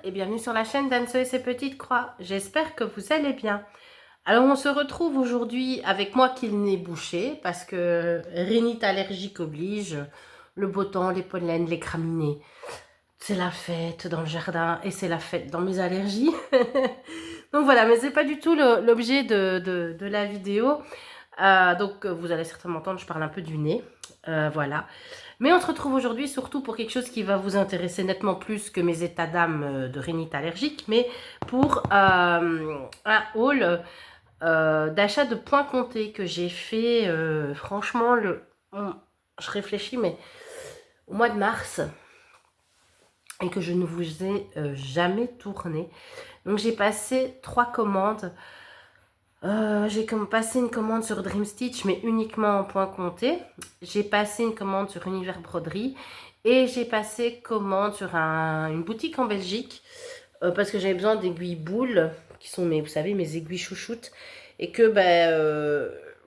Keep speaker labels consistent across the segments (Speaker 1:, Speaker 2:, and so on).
Speaker 1: et bienvenue sur la chaîne d'Anso et ses petites croix. J'espère que vous allez bien. Alors on se retrouve aujourd'hui avec moi qui le nez bouché parce que rhinite allergique oblige, le beau temps, les pollens, les graminées. C'est la fête dans le jardin et c'est la fête dans mes allergies. Donc voilà, mais c'est pas du tout l'objet de la vidéo. Donc vous allez certainement entendre, je parle un peu du nez. Voilà. Mais on se retrouve aujourd'hui surtout pour quelque chose qui va vous intéresser nettement plus que mes états d'âme de rhinite allergique, mais pour un haul d'achat de points comptés que j'ai fait, franchement, je réfléchis, mais au mois de mars, et que je ne vous ai jamais tourné. Donc j'ai passé 3 commandes. J'ai passé une commande sur Dream Stitch, mais uniquement en points comptés. J'ai passé une commande sur Univers Broderie. Et j'ai passé commande sur une boutique en Belgique. Parce que j'avais besoin d'aiguilles boules, qui sont, vous savez, mes aiguilles chouchoutes. Et que,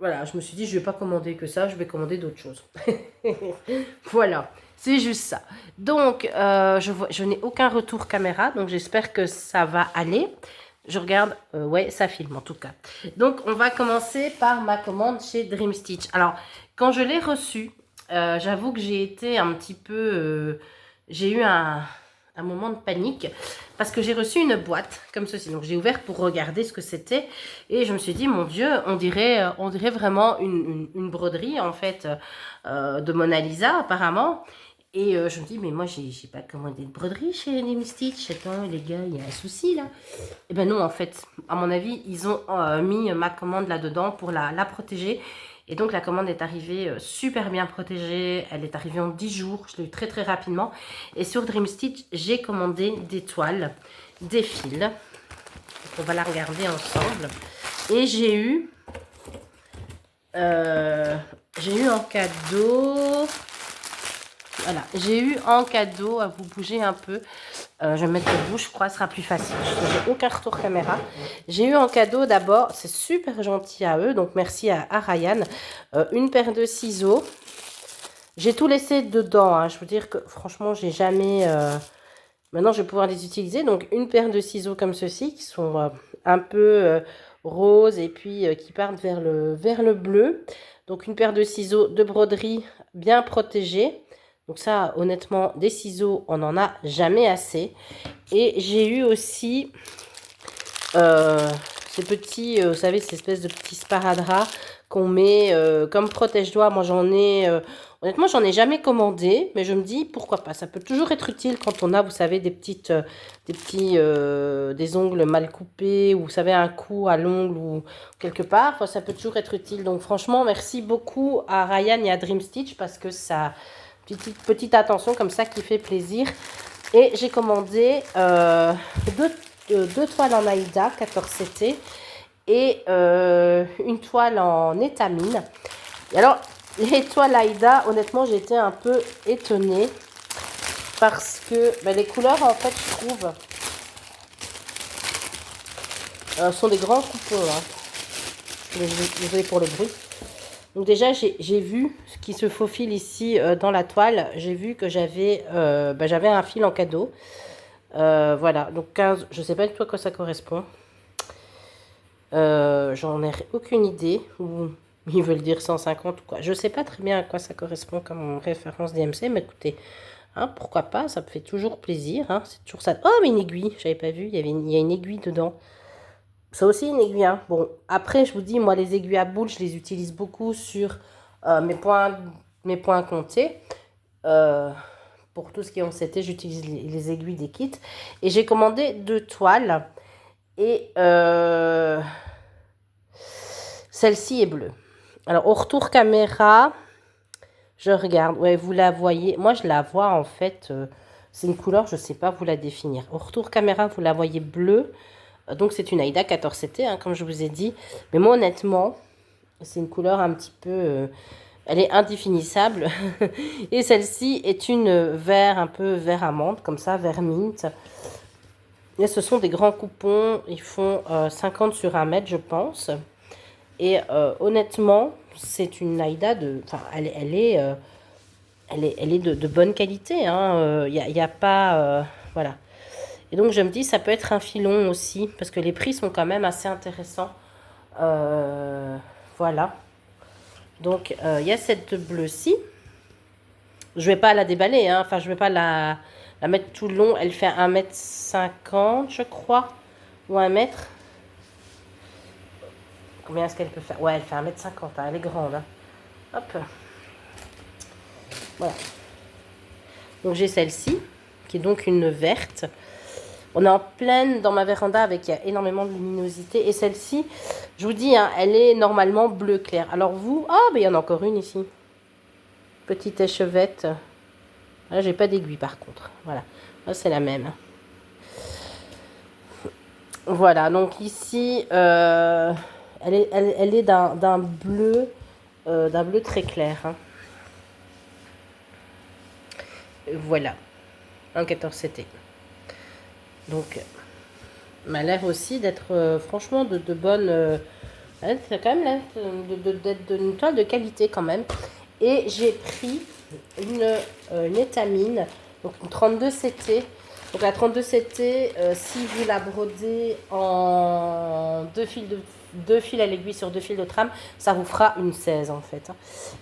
Speaker 1: voilà, je me suis dit, je ne vais pas commander que ça, je vais commander d'autres choses. Voilà, c'est juste ça. Donc, je n'ai aucun retour caméra, donc j'espère que ça va aller. Je regarde, ouais, ça filme en tout cas. Donc, on va commencer par ma commande chez Dream Stitch. Alors, quand je l'ai reçue, j'avoue que j'ai été un petit peu... j'ai eu un moment de panique parce que j'ai reçu une boîte comme ceci. Donc, j'ai ouvert pour regarder ce que c'était et je me suis dit, mon Dieu, on dirait vraiment une broderie en fait de Mona Lisa apparemment. Et je me dis, mais moi, j'ai pas commandé de broderie chez Dream Stitch. Attends, les gars, il y a un souci là. Et ben non, en fait, à mon avis, ils ont mis ma commande là-dedans pour la protéger. Et donc, la commande est arrivée super bien protégée. Elle est arrivée en 10 jours. Je l'ai eu très, très rapidement. Et sur Dream Stitch, j'ai commandé des toiles, des fils. Donc, on va la regarder ensemble. Et j'ai eu en cadeau... Voilà, j'ai eu en cadeau, à vous bouger un peu, je vais me mettre debout, je crois que ce sera plus facile, je n'ai aucun retour caméra. J'ai eu en cadeau d'abord, c'est super gentil à eux, donc merci à Ryan, une paire de ciseaux. J'ai tout laissé dedans, hein, je veux dire que franchement, j'ai jamais... Maintenant, je vais pouvoir les utiliser, donc une paire de ciseaux comme ceci, qui sont un peu roses et puis qui partent vers le bleu. Donc une paire de ciseaux de broderie bien protégés. Donc ça, honnêtement, des ciseaux, on n'en a jamais assez. Et j'ai eu aussi ces petits, vous savez, ces espèces de petits sparadraps qu'on met comme protège-doigts. Moi, honnêtement, j'en ai jamais commandé, mais je me dis, pourquoi pas. Ça peut toujours être utile quand on a, vous savez, des ongles mal coupés, ou vous savez, un coup à l'ongle ou quelque part. Enfin, ça peut toujours être utile. Donc, franchement, merci beaucoup à Ryan et à Dream Stitch parce que ça... Petite attention comme ça qui fait plaisir. Et j'ai commandé deux toiles en Aïda 14CT et une toile en étamine. Et alors, les toiles Aïda, honnêtement, j'ai été un peu étonnée parce que les couleurs, en fait, je trouve, sont des grands coupons. Hein. Désolée pour le bruit. Donc déjà, j'ai vu ce qui se faufile ici dans la toile. J'ai vu que j'avais un fil en cadeau. Voilà, donc 15, je ne sais pas du tout à quoi ça correspond. J'en ai aucune idée. Ou ils veulent dire 150 ou quoi. Je ne sais pas très bien à quoi ça correspond comme référence DMC. Mais écoutez, hein, pourquoi pas, ça me fait toujours plaisir. Hein, c'est toujours ça. Oh, mais une aiguille, je n'avais pas vu. Il y a une aiguille dedans. Ça aussi une aiguille, hein. Bon, après, je vous dis, moi, les aiguilles à boules, je les utilise beaucoup sur mes points comptés. Pour tout ce qui est en CT, j'utilise les aiguilles des kits. Et j'ai commandé 2 toiles. Et celle-ci est bleue. Alors, au retour caméra, je regarde. Ouais, vous la voyez. Moi, je la vois, en fait. C'est une couleur, je ne sais pas vous la définir. Au retour caméra, vous la voyez bleue. Donc c'est une Aïda 14CT, hein, comme je vous ai dit. Mais moi honnêtement, c'est une couleur un petit peu... elle est indéfinissable. Et celle-ci est une vert, un peu vert amande, comme ça, vert mint. Et ce sont des grands coupons. Ils font 50 sur 1 mètre, je pense. Et honnêtement, c'est une Aïda de... Enfin, elle est de bonne qualité. Hein. Y a pas... voilà. Et donc, je me dis, ça peut être un filon aussi, parce que les prix sont quand même assez intéressants. Voilà. Donc, il y a cette bleue-ci. Je vais pas la déballer, hein. Enfin, je vais pas la mettre tout le long. Elle fait 1,50 m, je crois, ou 1 m. Combien est-ce qu'elle peut faire? Ouais, elle fait 1,50 m, hein. Elle est grande, hein. Hop. Voilà. Donc, j'ai celle-ci, qui est donc une verte. On est en pleine dans ma véranda avec il y a énormément de luminosité. Et celle-ci, je vous dis, hein, elle est normalement bleu clair. Alors vous, ah, mais il y en a encore une ici. Petite échevette. Là, j'ai pas d'aiguille par contre. Voilà, là c'est la même. Voilà, donc ici, elle est d'un bleu très clair. Hein. Voilà, un 14 CT. Donc, m'a l'air aussi d'être franchement de bonne. C'est quand même d'être une toile de qualité quand même. Et j'ai pris une étamine, donc une 32 CT. Donc la 32 CT, si vous la brodez en deux fils à l'aiguille sur 2 fils de trame, ça vous fera une 16 en fait.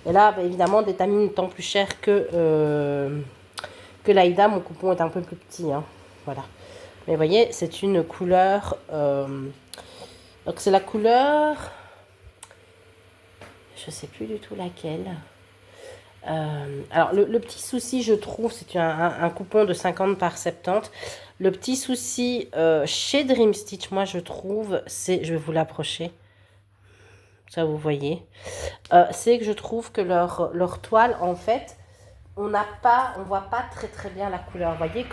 Speaker 1: Et là, bah, évidemment, d'étamine étant plus cher que l'Aïda, mon coupon est un peu plus petit. Hein. Voilà. Mais vous voyez, c'est une couleur... donc c'est la couleur... Je ne sais plus du tout laquelle. Alors, le petit souci, je trouve, c'est un coupon de 50 par 70. Le petit souci chez Dream Stitch, moi, je trouve, c'est... Je vais vous l'approcher. Ça, vous voyez. C'est que je trouve que leur toile, en fait, on voit pas très bien la couleur. Vous voyez,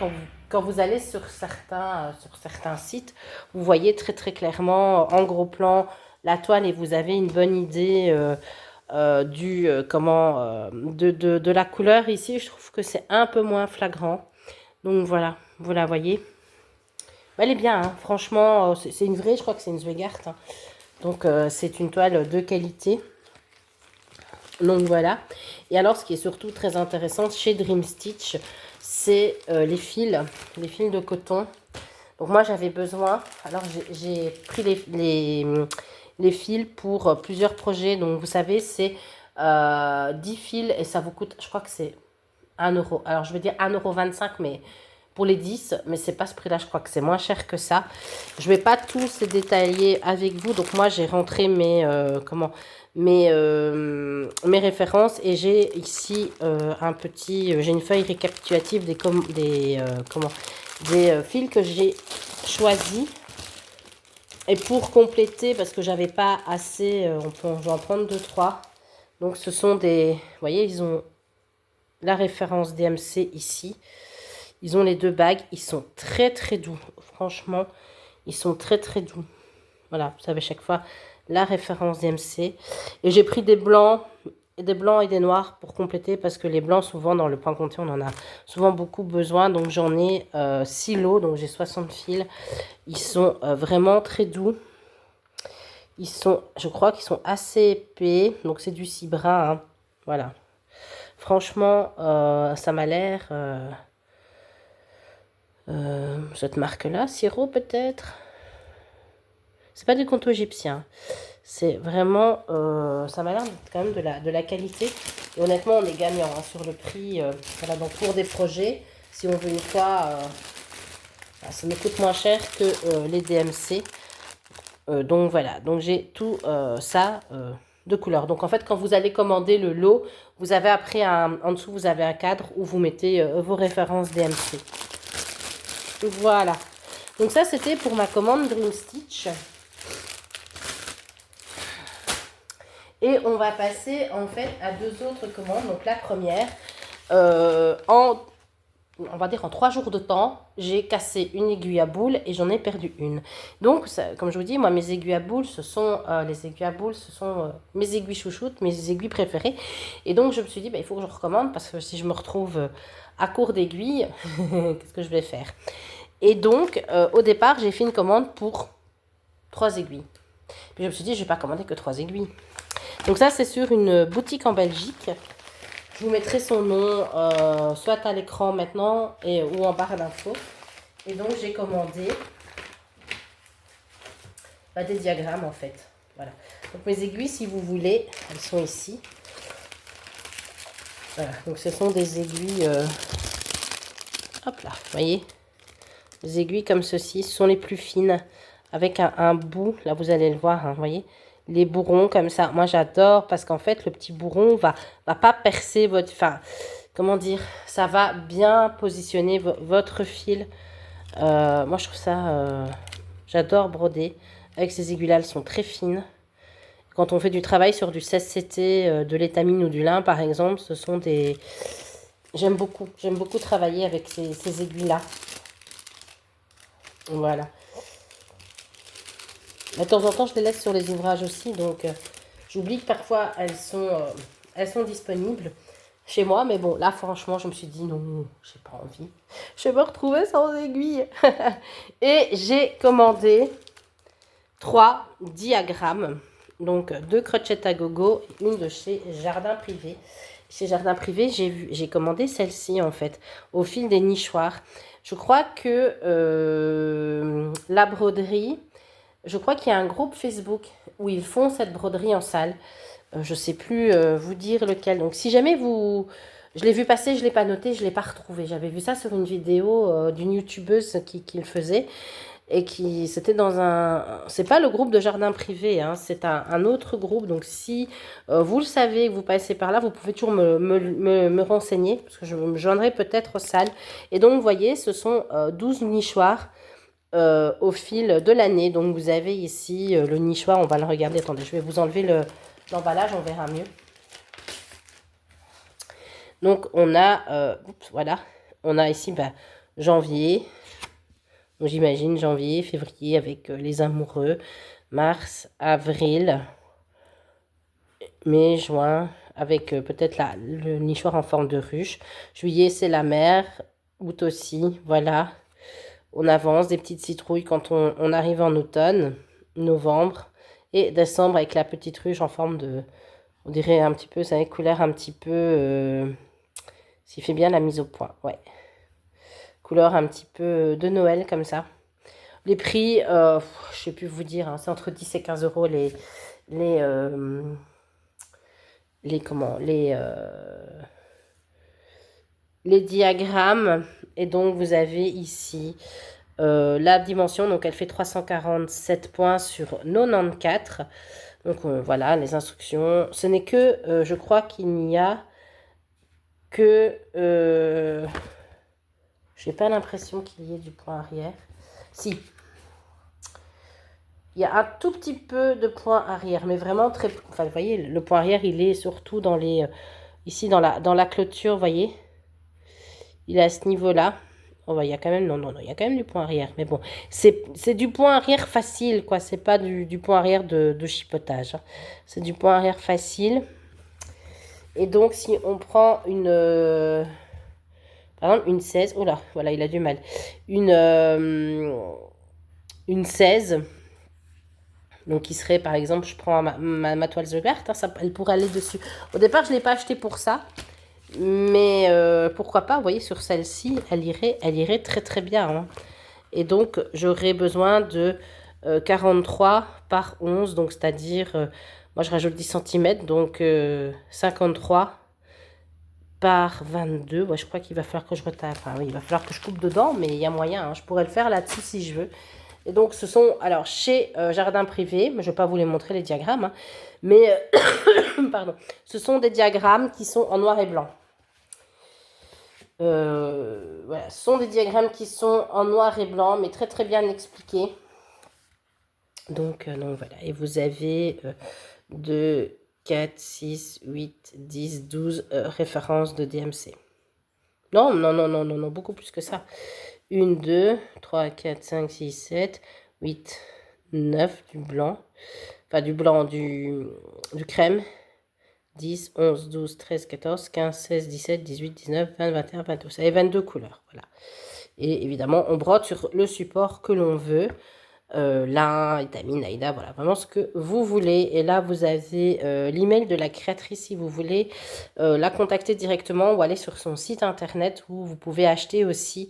Speaker 1: quand vous allez sur certains sites, vous voyez très clairement, en gros plan, la toile et vous avez une bonne idée de la couleur. Ici, je trouve que c'est un peu moins flagrant. Donc voilà, vous la voyez. Elle est bien, hein. Franchement, c'est une vraie, je crois que c'est une Zweigart. Hein. Donc c'est une toile de qualité. Donc voilà. Et alors, ce qui est surtout très intéressant chez Dream Stitch, c'est les fils de coton. Donc moi, j'avais besoin, alors j'ai pris les fils pour plusieurs projets. Donc vous savez, c'est 10 fils et ça vous coûte, je crois que c'est 1 euro. Alors je vais dire 1,25 €, mais pour les 10, mais c'est pas ce prix-là, je crois que c'est moins cher que ça. Je vais pas tous les détailler avec vous. Donc moi, j'ai rentré mes références et j'ai ici j'ai une feuille récapitulative des fils que j'ai choisis. Et pour compléter, parce que j'avais pas assez, je vais en prendre 2-3. Donc ce sont des, vous voyez, ils ont la référence DMC ici. Ils ont les 2 bagues, ils sont très doux. Franchement, ils sont très doux. Voilà, vous savez chaque fois la référence DMC. Et j'ai pris des blancs et des noirs pour compléter parce que les blancs, souvent dans le point compté, on en a souvent beaucoup besoin. Donc j'en ai 6 lots, donc j'ai 60 fils. Ils sont vraiment très doux. Je crois qu'ils sont assez épais, donc c'est du cibrin. Hein. Voilà. Franchement, ça m'a l'air... cette marque-là, Siro peut-être. C'est pas du conto égyptien. C'est vraiment, ça m'a l'air quand même de la qualité. Et honnêtement, on est gagnant hein, sur le prix. Voilà, donc pour des projets, si on veut une fois, ça me coûte moins cher que les DMC. Donc voilà, donc j'ai tout ça de couleur. Donc en fait, quand vous allez commander le lot, vous avez après en dessous, vous avez un cadre où vous mettez vos références DMC. Voilà. Donc ça, c'était pour ma commande Dream Stitch. Et on va passer en fait à 2 autres commandes. Donc la première, on va dire en 3 jours de temps, j'ai cassé une aiguille à boule et j'en ai perdu une. Donc, ça, comme je vous dis, moi, mes aiguilles à boule, ce sont mes aiguilles chouchoutes, mes aiguilles préférées. Et donc, je me suis dit, il faut que je recommande parce que si je me retrouve à court d'aiguilles, qu'est-ce que je vais faire? Et donc, au départ, j'ai fait une commande pour 3 aiguilles. Puis je me suis dit, je ne vais pas commander que 3 aiguilles. Donc ça, c'est sur une boutique en Belgique. Je vous mettrai son nom soit à l'écran maintenant ou en barre d'infos. Et donc, j'ai commandé des diagrammes, en fait. Voilà. Donc, mes aiguilles, si vous voulez, elles sont ici. Voilà. Donc, ce sont des aiguilles... hop là, vous voyez? Des aiguilles comme ceci, ce sont les plus fines. Avec un bout, là, vous allez le voir, hein, vous voyez? Les bourrons comme ça. Moi, j'adore parce qu'en fait, le petit bourron va pas percer votre... Enfin, comment dire? Ça va bien positionner votre fil. Moi, je trouve ça... j'adore broder. Avec ces aiguilles-là, elles sont très fines. Quand on fait du travail sur du 16CT, de l'étamine ou du lin, par exemple, ce sont des... J'aime beaucoup travailler avec ces aiguilles-là. Voilà. De temps en temps, je les laisse sur les ouvrages aussi, donc j'oublie que parfois elles sont disponibles chez moi. Mais bon, là, franchement, je me suis dit non, j'ai pas envie. Je vais me retrouver sans aiguille. Et j'ai commandé 3 diagrammes. Donc, 2 crochettes à gogo et une de chez Jardin Privé. Chez Jardin Privé, j'ai commandé celle-ci, en fait, au fil des nichoirs. Je crois que la broderie... Je crois qu'il y a un groupe Facebook où ils font cette broderie en salle. Je ne sais plus vous dire lequel. Donc, si jamais vous... Je l'ai vu passer, je ne l'ai pas noté, je ne l'ai pas retrouvé. J'avais vu ça sur une vidéo d'une youtubeuse qui le faisait. Et c'était dans un... C'est pas le groupe de Jardin Privé, hein, c'est un autre groupe. Donc, si vous le savez, vous passez par là, vous pouvez toujours me renseigner. Parce que je me joindrai peut-être aux salles. Et donc, vous voyez, ce sont 12 nichoirs. Au fil de l'année. Donc vous avez ici le nichoir, on va le regarder. Attendez, je vais vous enlever l'emballage, on verra mieux. Donc on a, voilà, on a ici janvier, j'imagine janvier, février avec les amoureux, mars, avril, mai, juin, avec peut-être le nichoir en forme de ruche. Juillet, c'est la mer, août aussi, voilà. On avance, des petites citrouilles quand on arrive en automne, novembre, et décembre avec la petite ruche en forme de, on dirait un petit peu, ça a une couleur un petit peu, s'il fait bien la mise au point, ouais. Couleur un petit peu de Noël comme ça. Les prix, je ne sais plus vous dire, hein, c'est entre 10 et 15 euros les diagrammes. Et donc vous avez ici la dimension, donc elle fait 347 points sur 94. Donc voilà les instructions. Ce n'est que, je crois qu'il n'y a que, j'ai pas l'impression qu'il y ait du point arrière. Si, il y a un tout petit peu de point arrière, mais vraiment très... Enfin, vous voyez, le point arrière, il est surtout dans les... ici, dans la clôture, vous voyez. Il est à ce niveau-là. Oh, il y a quand même... Non, il y a quand même du point arrière. Mais bon, c'est du point arrière facile, quoi. C'est pas du point arrière de chipotage, hein. C'est du point arrière facile. Et donc, si on prend par exemple, une 16... Oh là, voilà, il a du mal. Une 16... Donc, qui serait, par exemple, je prends ma toile de carte, hein, elle pourrait aller dessus. Au départ, je ne l'ai pas acheté pour ça. Mais pourquoi pas, vous voyez, sur celle-ci, elle irait très très bien, hein. Et donc, j'aurais besoin de 43 par 11. Donc, c'est-à-dire, moi, je rajoute 10 cm. Donc, 53 par 22. Ouais, je crois qu'il va falloir que je retape. Enfin, oui, il va falloir que je coupe dedans, mais il y a moyen, hein. Je pourrais le faire là-dessus si je veux. Et donc, ce sont, alors, chez Jardin Privé, mais je ne vais pas vous les montrer, les diagrammes, hein, mais, pardon, ce sont des diagrammes qui sont en noir et blanc. Voilà, ce sont des diagrammes qui sont en noir et blanc, mais très très bien expliqués. Donc voilà, et vous avez 2, 4, 6, 8, 10, 12 références de DMC. Non, beaucoup plus que ça. 1, 2, 3, 4, 5, 6, 7, 8, 9 du blanc. Enfin, du blanc, du crème. 10, 11, 12, 13, 14, 15, 16, 17, 18, 19, 20, 21, 22. Ça fait 22 couleurs, voilà. Et évidemment, on brode sur le support que l'on veut. Lin, étamine, Aïda, voilà, vraiment ce que vous voulez. Et là, vous avez l'email de la créatrice si vous voulez la contacter directement ou aller sur son site internet où vous pouvez acheter aussi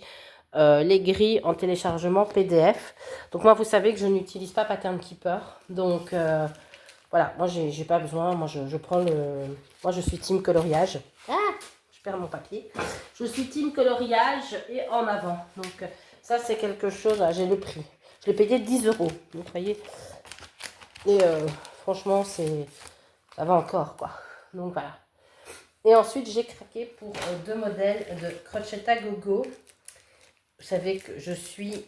Speaker 1: les grilles en téléchargement PDF. Donc moi, vous savez que je n'utilise pas Pattern Keeper. Donc voilà, moi, j'ai pas besoin. Moi, je prends le... Moi, je suis team coloriage. Ah, je perds mon papier. Je suis team coloriage et en avant. Donc ça, c'est quelque chose... J'ai le prix. Je l'ai payé 10 €. Donc, vous voyez. Et franchement, ça va encore, quoi. Donc voilà. Et ensuite, j'ai craqué pour deux modèles de Crochet à Gogo. Vous savez que je suis...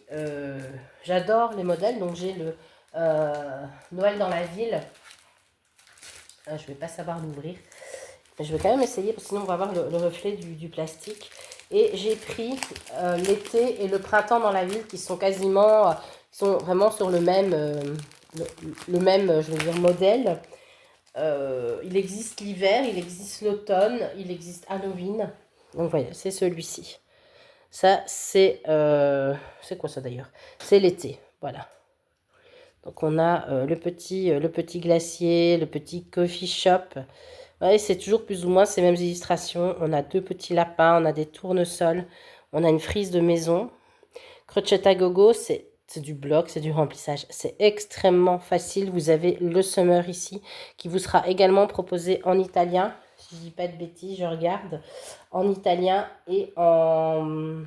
Speaker 1: j'adore les modèles. Donc j'ai le Noël dans la ville. Je ne vais pas savoir l'ouvrir. Mais je vais quand même essayer, parce que sinon on va voir le reflet du plastique. Et j'ai pris l'été et le printemps dans la ville qui sont quasiment... qui sont vraiment sur le même, je veux dire, modèle. Il existe l'hiver, il existe l'automne, il existe Halloween. Donc voilà, c'est celui-ci. Ça, c'est quoi ça d'ailleurs? C'est l'été, voilà. Donc on a le petit glacier, le petit coffee shop. Ouais, c'est toujours plus ou moins ces mêmes illustrations. On a deux petits lapins, on a des tournesols, on a une frise de maison. Crochet à Gogo, c'est du bloc, c'est du remplissage. C'est extrêmement facile. Vous avez le summer ici qui vous sera également proposé en italien. Si je dis pas de bêtises, je regarde. En italien et en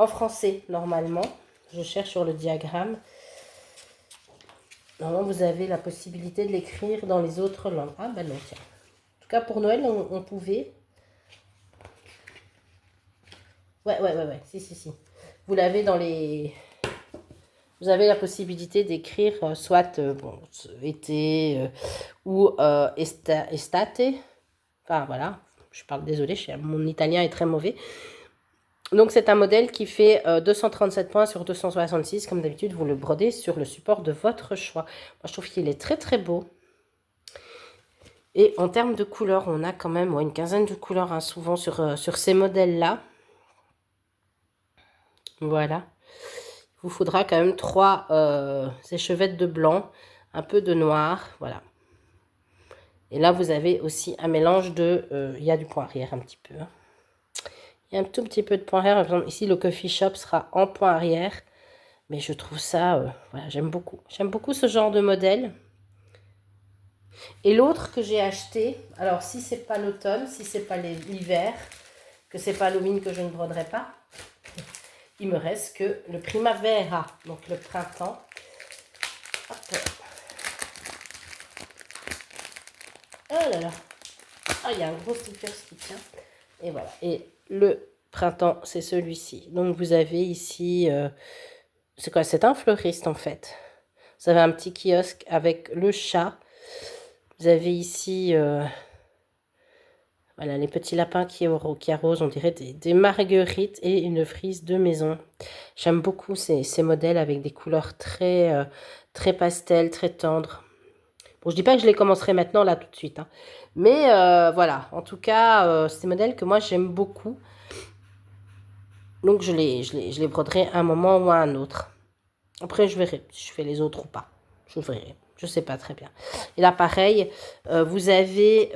Speaker 1: français normalement. Je cherche sur le diagramme. Normalement, vous avez la possibilité de l'écrire dans les autres langues. Ah ben non, tiens. En tout cas, pour Noël, on pouvait. Ouais. Si. Vous l'avez dans les... Vous avez la possibilité d'écrire soit bon, été ou estate. Enfin, voilà. Je parle, désolé, mon italien est très mauvais. Donc, c'est un modèle qui fait 237 points sur 266. Comme d'habitude, vous le brodez sur le support de votre choix. Moi, je trouve qu'il est très, très beau. Et en termes de couleurs, on a quand même une quinzaine de couleurs, hein, souvent sur ces modèles-là. Voilà. Il vous faudra quand même 3 échevettes de blanc, un peu de noir, voilà. Et là, vous avez aussi un mélange de... il y a du point arrière un petit peu. Hein. Il y a un tout petit peu de point arrière. Par exemple, ici, le coffee shop sera en point arrière. Mais je trouve ça... voilà, j'aime beaucoup. J'aime beaucoup ce genre de modèle. Et l'autre que j'ai acheté, alors si c'est pas l'automne, si c'est pas l'hiver, que c'est pas Halloween que je ne broderai pas, il me reste que le Primavera, donc le printemps. Hop. Oh là là. Ah, il y a un gros sticker qui tient. Et voilà. Et le printemps, c'est celui-ci. Donc vous avez ici, c'est quoi? C'est un fleuriste en fait. Vous avez un petit kiosque avec le chat. Vous avez ici, voilà, les petits lapins qui arrosent, on dirait des marguerites et une frise de maison. J'aime beaucoup ces modèles avec des couleurs très, très pastel, très tendres. Bon, je dis pas que je les commencerai maintenant, là, tout de suite. Hein. Mais voilà, en tout cas, c'est des modèles que moi, j'aime beaucoup. Donc, je les broderai à un moment ou à un autre. Après, je verrai si je fais les autres ou pas. Je verrai. Je sais pas très bien. Et là, pareil, vous avez...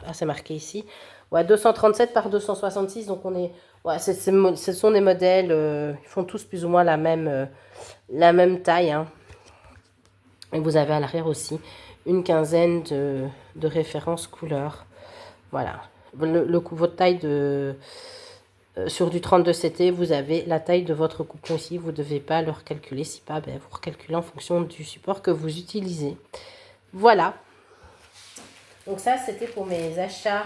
Speaker 1: ah, c'est marqué ici. Ouais, 237 par 266. Donc, on est... Ouais, ce sont des modèles... ils font tous plus ou moins la même taille. Hein. Et vous avez à l'arrière aussi une quinzaine de références couleurs. Voilà. Votre taille de... sur du 32 CT, vous avez la taille de votre coupon ici. Vous ne devez pas le recalculer. Si pas, ben, vous recalculez en fonction du support que vous utilisez. Voilà. Donc ça, c'était pour mes achats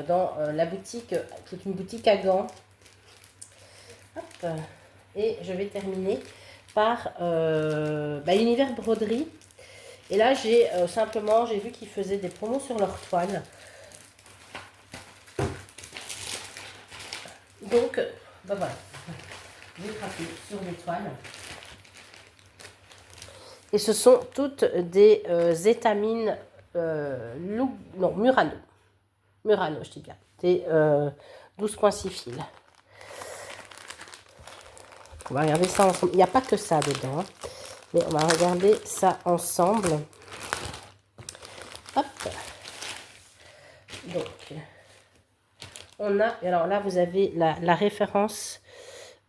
Speaker 1: dans la boutique, qui est une boutique à Gand. Hop. Et je vais terminer par Univers Broderie. Et là, j'ai j'ai vu qu'ils faisaient des promos sur leur toile. Donc, voilà. J'ai craqué sur des toiles. Et ce sont toutes des étamines Murano. Murano, je dis bien. Des 12,6 fils. On va regarder ça ensemble. Il n'y a pas que ça dedans. Hein. Mais on va regarder ça ensemble. Hop. Donc, on a... Alors là, vous avez la référence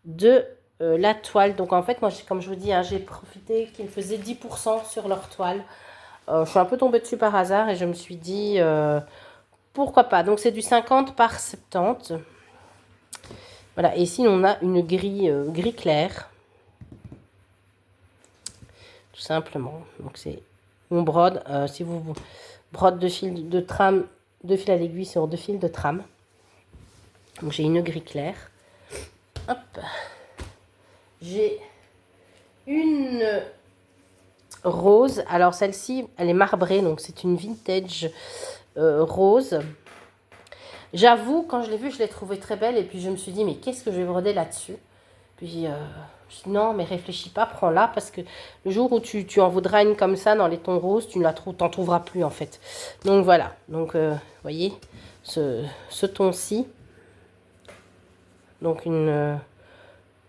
Speaker 1: de la toile. Donc en fait, moi, comme je vous dis, hein, j'ai profité qu'ils faisaient 10% sur leur toile. Je suis un peu tombée dessus par hasard et je me suis dit, pourquoi pas. Donc c'est du 50 par 70. Voilà, et ici on a une grille, gris clair. Tout simplement. Donc c'est, on brode, si vous brode deux fils de trame, deux fils à l'aiguille sur deux fils de trame. Donc j'ai une gris claire. Hop. J'ai une rose. Alors celle-ci, elle est marbrée, donc c'est une vintage rose. J'avoue, quand je l'ai vue, je l'ai trouvée très belle. Et puis je me suis dit, mais qu'est-ce que je vais broder là-dessus? Puis je dis, non, mais réfléchis pas, prends-la. Parce que le jour où tu en voudras une comme ça, dans les tons roses, tu ne t'en trouveras plus en fait. Donc voilà. Donc, vous voyez, ce ton-ci. Donc une...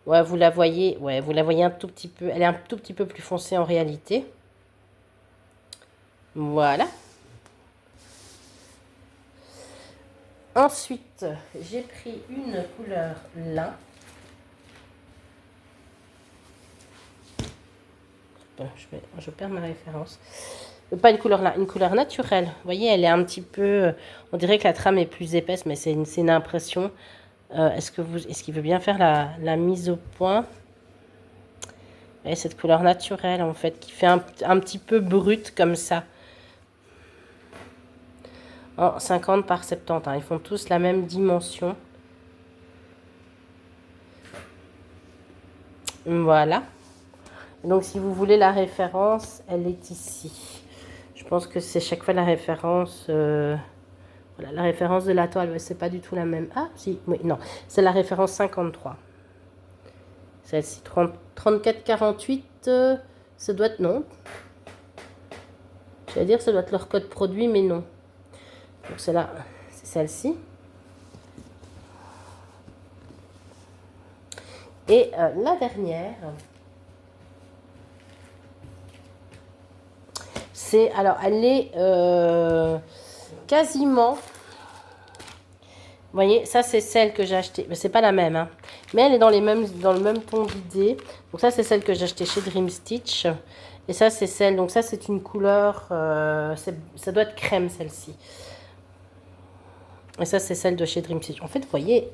Speaker 1: ouais, vous la voyez un tout petit peu. Elle est un tout petit peu plus foncée en réalité. Voilà. Ensuite, j'ai pris une couleur lin. Je perds ma référence. Pas une couleur lin, une couleur naturelle. Vous voyez, elle est un petit peu... On dirait que la trame est plus épaisse, mais c'est une impression. Est-ce qu'il veut bien faire la mise au point? Et cette couleur naturelle, en fait, qui fait un petit peu brut comme ça. En 50 par 70. Hein. Ils font tous la même dimension. Voilà. Donc, si vous voulez la référence, elle est ici. Je pense que c'est chaque fois la référence... voilà, la référence de la toile, c'est pas du tout la même. Ah, si, oui, non. C'est la référence 53. Celle-ci, 34,48. Ça doit être... Non. J'allais dire, ça doit être leur code produit, mais non. Donc, c'est celle-ci. Et la dernière... alors, elle est quasiment... Vous voyez, ça c'est celle que j'ai achetée. Mais c'est pas la même, hein. Mais elle est dans le même ton d'idée. Donc ça c'est celle que j'ai achetée chez Dream Stitch. Et ça c'est celle, donc ça c'est une couleur, ça doit être crème celle-ci. Et ça c'est celle de chez Dream Stitch. En fait, vous voyez,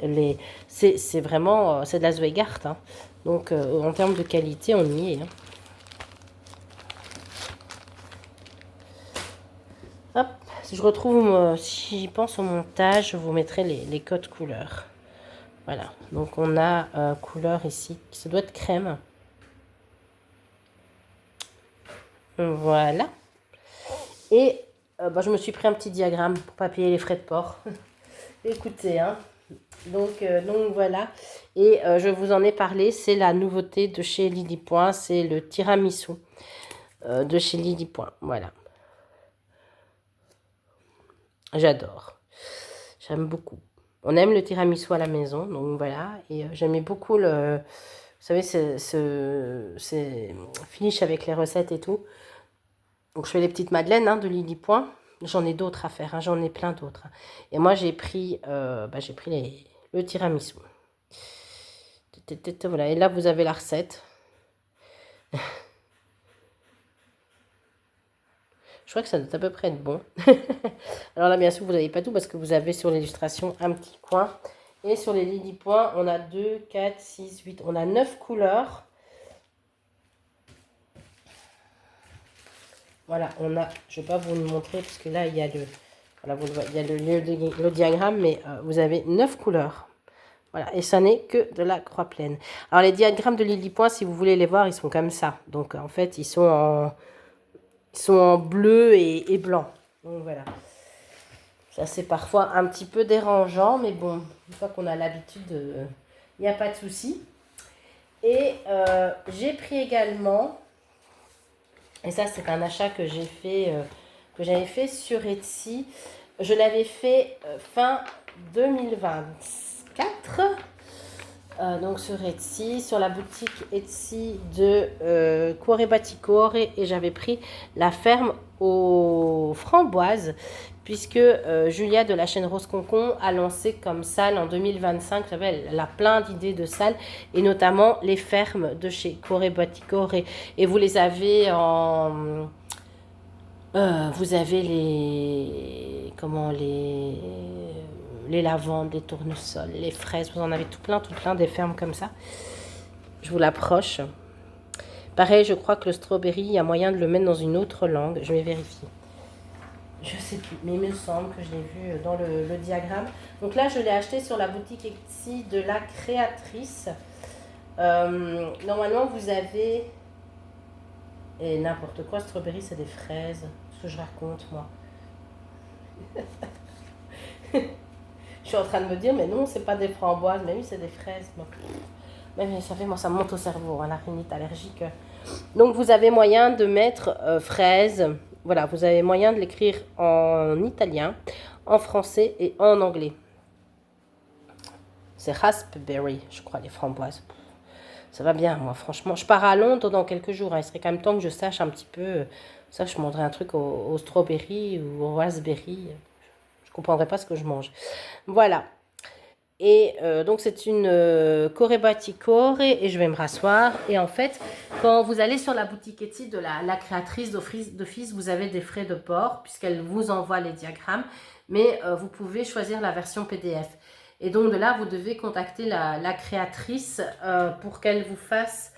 Speaker 1: c'est vraiment, c'est de la Zweigart. Hein. Donc en termes de qualité, on y est. Hein. Hop, si je retrouve, si j'y pense au montage, je vous mettrai les codes couleurs. Voilà, donc on a couleur ici, ça doit être crème. Voilà. Et je me suis pris un petit diagramme pour pas payer les frais de port. Écoutez, hein. Donc voilà. Et je vous en ai parlé, c'est la nouveauté de chez Lily Point, c'est le tiramisu de chez Lily Point. Voilà. J'adore. J'aime beaucoup. On aime le tiramisu à la maison, donc voilà. Et j'aimais beaucoup le... Vous savez, c'est finish avec les recettes et tout. Donc je fais les petites madeleines hein, de Lily Point. J'en ai d'autres à faire, hein, j'en ai plein d'autres. Et moi j'ai pris, le tiramisu. Voilà, et là vous avez la recette. Je crois que ça doit à peu près être bon. Alors là, bien sûr, vous n'avez pas tout parce que vous avez sur l'illustration un petit coin. Et sur les Lily Point, on a 2, 4, 6, 8. On a 9 couleurs. Voilà, on a... Je ne vais pas vous le montrer parce que là, il y a le diagramme, mais vous avez 9 couleurs. Voilà, et ça n'est que de la croix pleine. Alors, les diagrammes de Lily Point, si vous voulez les voir, ils sont comme ça. Donc, en fait, ils sont en bleu et blanc. Donc voilà. Ça c'est parfois un petit peu dérangeant, mais bon, une fois qu'on a l'habitude, il n'y a pas de souci. Et j'ai pris également, et ça c'est un achat que j'avais fait sur Etsy. Je l'avais fait fin 2024. Donc sur Etsy, sur la boutique Etsy de Cuore Batticore, et j'avais pris la ferme aux framboises puisque Julia de la chaîne Rose Concon a lancé comme salle en 2025. Vous savez, elle a plein d'idées de salles et notamment les fermes de chez Cuore Batticore, et vous les avez en... vous avez les lavandes, les tournesols, les fraises, vous en avez tout plein des fermes comme ça. Je vous l'approche. Pareil, je crois que le strawberry, il y a moyen de le mettre dans une autre langue. Je vais vérifier. Je sais plus, mais il me semble que je l'ai vu dans le diagramme. Donc là, je l'ai acheté sur la boutique Etsy de la créatrice. Normalement, vous avez... Et n'importe quoi, strawberry, c'est des fraises. Ce que je raconte, moi. Je suis en train de me dire, mais non, c'est pas des framboises, mais oui, c'est des fraises. Mais ça fait, moi, ça me monte au cerveau, hein, la rhinite allergique. Donc, vous avez moyen de mettre fraises. Voilà, vous avez moyen de l'écrire en italien, en français et en anglais. C'est raspberry, je crois, les framboises. Ça va bien, moi, franchement. Je pars à Londres dans quelques jours. Hein. Il serait quand même temps que je sache un petit peu. Ça, je mangerais un truc au strawberry ou au raspberry. Je ne comprendrais pas ce que je mange. Voilà. Et donc, c'est une Cuore Batticore et je vais me rasseoir. Et en fait, quand vous allez sur la boutique Etsy de la créatrice d'office, vous avez des frais de port puisqu'elle vous envoie les diagrammes. Mais vous pouvez choisir la version PDF. Et donc, de là, vous devez contacter la créatrice pour qu'elle vous fasse...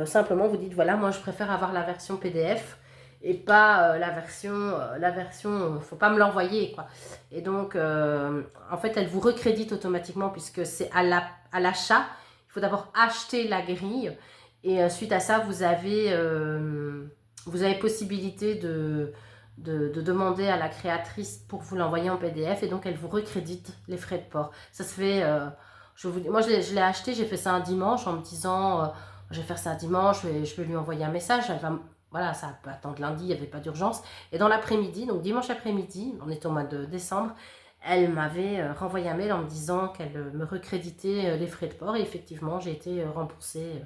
Speaker 1: simplement, vous dites, voilà, moi, je préfère avoir la version PDF et pas la version, faut pas me l'envoyer, quoi. Et donc, en fait, elle vous recrédite automatiquement puisque c'est à l'achat. Il faut d'abord acheter la grille et suite à ça, vous avez possibilité de demander à la créatrice pour vous l'envoyer en PDF et donc elle vous recrédite les frais de port. Ça se fait, moi je l'ai acheté, j'ai fait ça un dimanche en me disant, je vais faire ça un dimanche, je vais lui envoyer un message, elle va, voilà, ça peut attendre lundi, il n'y avait pas d'urgence. Et dans l'après-midi, donc dimanche après-midi, on est au mois de décembre, elle m'avait renvoyé un mail en me disant qu'elle me recréditait les frais de port et effectivement j'ai été remboursée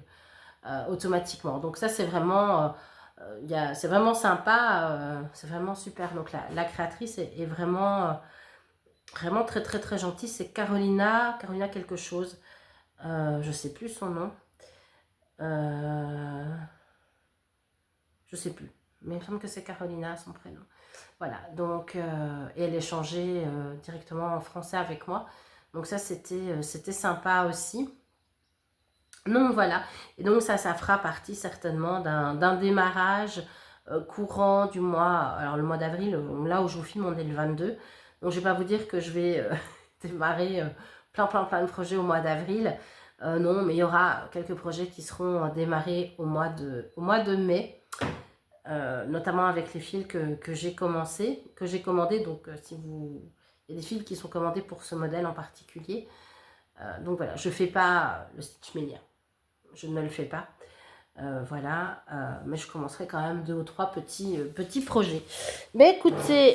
Speaker 1: automatiquement. Donc ça c'est vraiment... c'est vraiment sympa, c'est vraiment super. Donc la créatrice est vraiment, vraiment très très très gentille. C'est Carolina quelque chose. Je sais plus son nom. Je sais plus. Mais il me semble que c'est Carolina son prénom. Voilà, donc, et elle échangeait directement en français avec moi. Donc ça c'était sympa aussi. Donc voilà, et donc ça fera partie certainement d'un démarrage courant du mois, alors le mois d'avril, là où je vous filme on est le 22, donc je vais pas vous dire que je vais démarrer plein de projets au mois d'avril, non, mais il y aura quelques projets qui seront démarrés au mois de mai, notamment avec les fils que j'ai commandés, donc si vous... Il y a des fils qui sont commandés pour ce modèle en particulier, donc voilà, je fais pas le stitch ménia. Je ne le fais pas. Voilà, mais je commencerai quand même 2 ou 3 petits projets. Mais écoutez,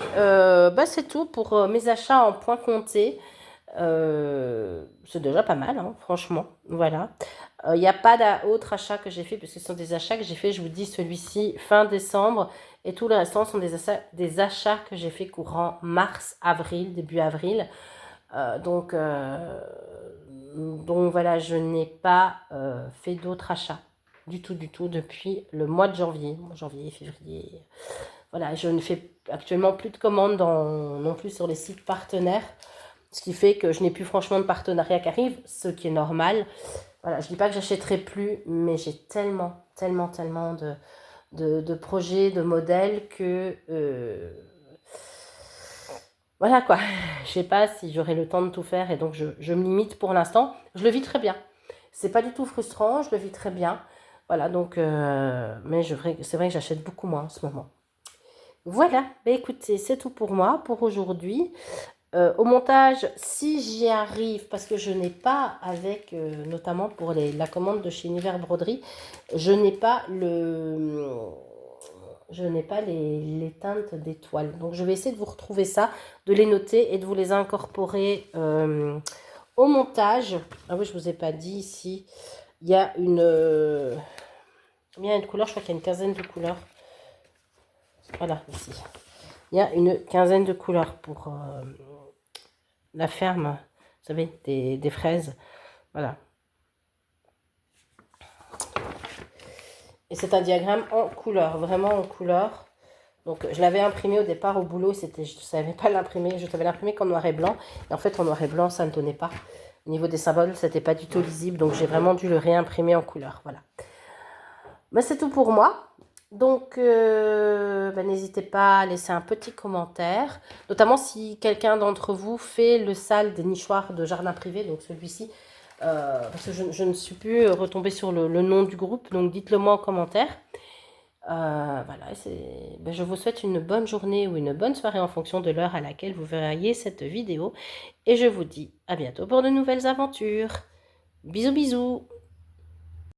Speaker 1: c'est tout pour mes achats en point compté. C'est déjà pas mal, hein, franchement. Voilà. Il n'y a pas d'autres achats que j'ai fait, parce que ce sont des achats que j'ai fait, je vous dis, celui-ci fin décembre. Et tout le restant sont des achats que j'ai fait courant mars, avril, début avril. Donc voilà, je n'ai pas fait d'autres achats du tout depuis le mois de janvier, février. Voilà, je ne fais actuellement plus de commandes non plus sur les sites partenaires, ce qui fait que je n'ai plus franchement de partenariat qui arrive, ce qui est normal. Voilà, je ne dis pas que j'achèterai plus, mais j'ai tellement de projets, de modèles que... voilà quoi, je sais pas si j'aurai le temps de tout faire et donc je me limite pour l'instant. Je le vis très bien. C'est pas du tout frustrant, je le vis très bien. Voilà, donc, mais c'est vrai que j'achète beaucoup moins en ce moment. Voilà, écoutez, c'est tout pour moi, pour aujourd'hui. Au montage, si j'y arrive, parce que je n'ai pas avec, notamment pour la commande de chez Univers Broderie, je n'ai pas les teintes d'étoiles. Donc, je vais essayer de vous retrouver ça, de les noter et de vous les incorporer au montage, ah oui, je vous ai pas dit ici, il y a combien il y a une couleur, je crois qu'il y a une quinzaine de couleurs. Voilà, ici. Il y a une quinzaine de couleurs pour la ferme, vous savez, des fraises. Voilà. Et c'est un diagramme en couleur, vraiment en couleur. Donc je l'avais imprimé au départ au boulot, je ne savais pas l'imprimer, je savais l'imprimer qu'en noir et blanc. Et en fait en noir et blanc ça ne donnait pas. Au niveau des symboles, c'était pas du tout lisible, donc j'ai vraiment dû le réimprimer en couleur. Voilà. Mais c'est tout pour moi. Donc n'hésitez pas à laisser un petit commentaire, notamment si quelqu'un d'entre vous fait le sale des nichoirs de jardin privé, donc celui-ci. Parce que je ne suis plus retombée sur le nom du groupe, donc dites-le moi en commentaire. Voilà, je vous souhaite une bonne journée ou une bonne soirée en fonction de l'heure à laquelle vous verriez cette vidéo. Et je vous dis à bientôt pour de nouvelles aventures. Bisous bisous.